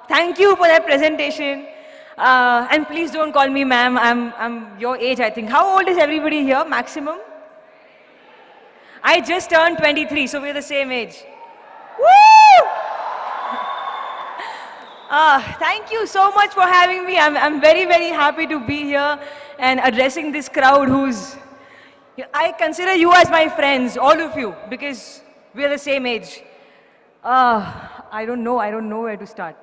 Thank you for that presentation. And please don't call me ma'am. I'm your age, I think. How old is everybody here, maximum? I just turned 23, so we're the same age. Woo! Thank you so much for having me. I'm very, very happy to be here and addressing this crowd who's... I consider you as my friends, all of you, because we're the same age. I don't know where to start.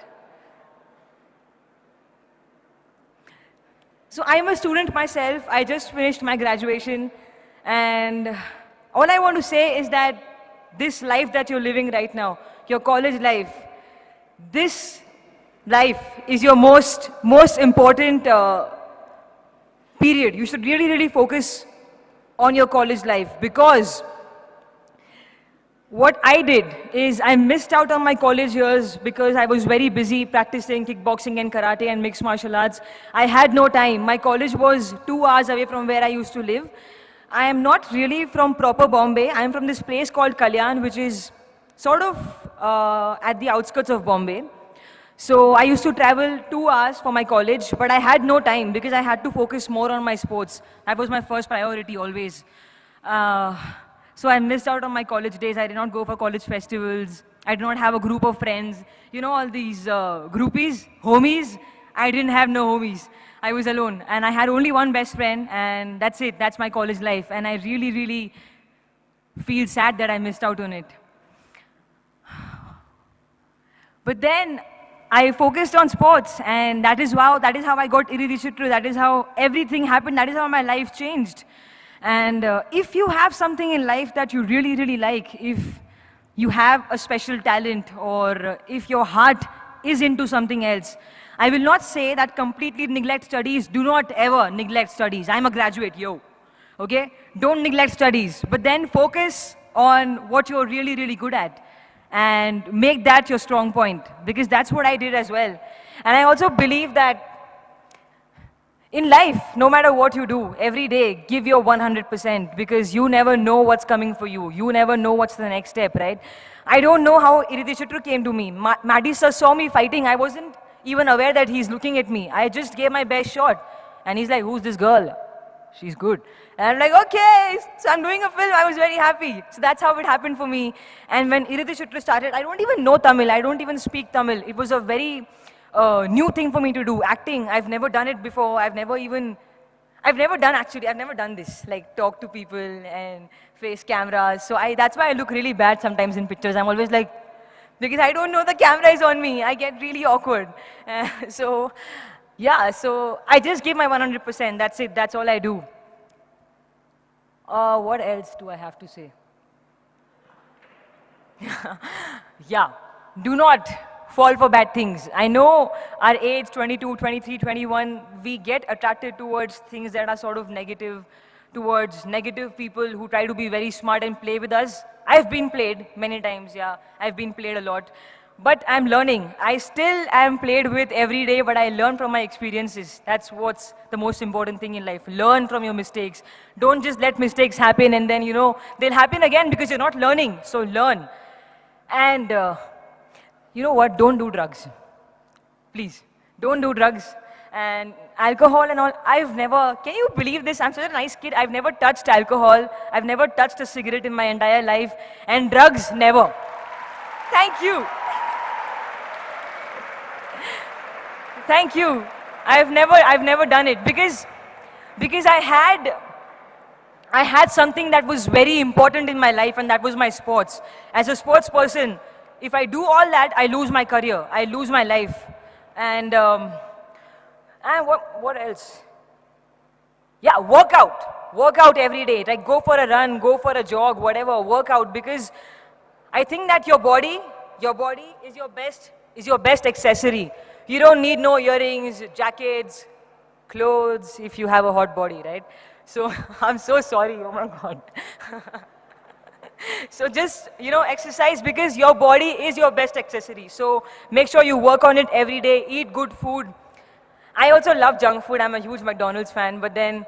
So I'm a student myself. I just finished my graduation, and all I want to say is that this life that you're living right now, your college life, this life is your most important period. You should really, really focus on your college life, because what I did is I missed out on my college years because I was very busy practicing kickboxing and karate and mixed martial arts. I had no time. My college was 2 hours away from where I used to live. I am not really from proper Bombay. I am from this place called Kalyan, which is sort of at the outskirts of Bombay. So I used to travel 2 hours for my college, but I had no time because I had to focus more on my sports. That was my first priority always. So I missed out on my college days. I did not go for college festivals. I did not have a group of friends. You know, all these groupies, homies. I didn't have no homies. I was alone. And I had only one best friend, and that's it. That's my college life. And I really, really feel sad that I missed out on it. But then I focused on sports, and that is how I got Iridhi Chitru. That is how everything happened. That is how my life changed. And if you have something in life that you really, really like, if you have a special talent, or if your heart is into something else, I will not say that completely neglect studies. Do not ever neglect studies. I'm a graduate, yo. Okay? Don't neglect studies. But then focus on what you're really, really good at, and make that your strong point, because that's what I did as well. And I also believe that in life, no matter what you do, every day, give your 100%, because you never know what's coming for you. You never know what's the next step, right? I don't know how Iridhi Chitru came to me. Maddie sir saw me fighting. I wasn't even aware that he's looking at me. I just gave my best shot. And he's like, who's this girl? She's good. And I'm like, okay, so I'm doing a film. I was very happy. So that's how it happened for me. And when Iridhi Chitru started, I don't even know Tamil. I don't even speak Tamil. It was a very new thing for me to do. Acting, I've never done it before. I've never done this, like talk to people and face cameras. So that's why I look really bad sometimes in pictures. I'm always like, because I don't know the camera is on me. I get really awkward. So I just give my 100%. That's it. That's all I do. What else do I have to say? Yeah, do not fall for bad things. I know our age, 22, 23, 21, we get attracted towards things that are sort of negative, towards negative people who try to be very smart and play with us. I've been played many times, yeah. I've been played a lot. But I'm learning. I still am played with every day, but I learn from my experiences. That's what's the most important thing in life. Learn from your mistakes. Don't just let mistakes happen and then, they'll happen again because you're not learning. So learn. And you know what? Don't do drugs. Please, don't do drugs. And alcohol and all, can you believe this? I'm such a nice kid. I've never touched alcohol. I've never touched a cigarette in my entire life. And drugs, never. Thank you. Thank you. I've never done it because I had something that was very important in my life, and that was my sports. As a sports person, if I do all that, I lose my career. I lose my life. And what else? Yeah, work out. Work out every day. Like go for a run, go for a jog, whatever, work out, because I think that your body is your best accessory. You don't need no earrings, jackets, clothes if you have a hot body, right? So I'm so sorry, oh my God. So just, exercise, because your body is your best accessory. So make sure you work on it every day, eat good food. I also love junk food. I'm a huge McDonald's fan, but then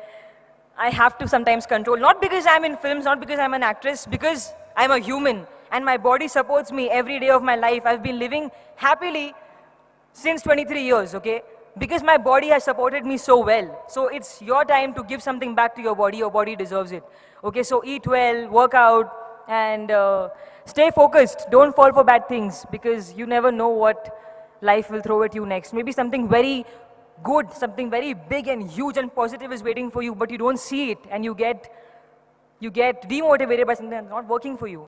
I have to sometimes control. Not because I'm in films, not because I'm an actress, because I'm a human and my body supports me every day of my life. I've been living happily since 23 years, okay? Because my body has supported me so well. So it's your time to give something back to your body deserves it. Okay, so eat well, work out, and stay focused. Don't fall for bad things because you never know what life will throw at you next. Maybe something very good, something very big and huge and positive is waiting for you, but you don't see it and you get demotivated by something that's not working for you.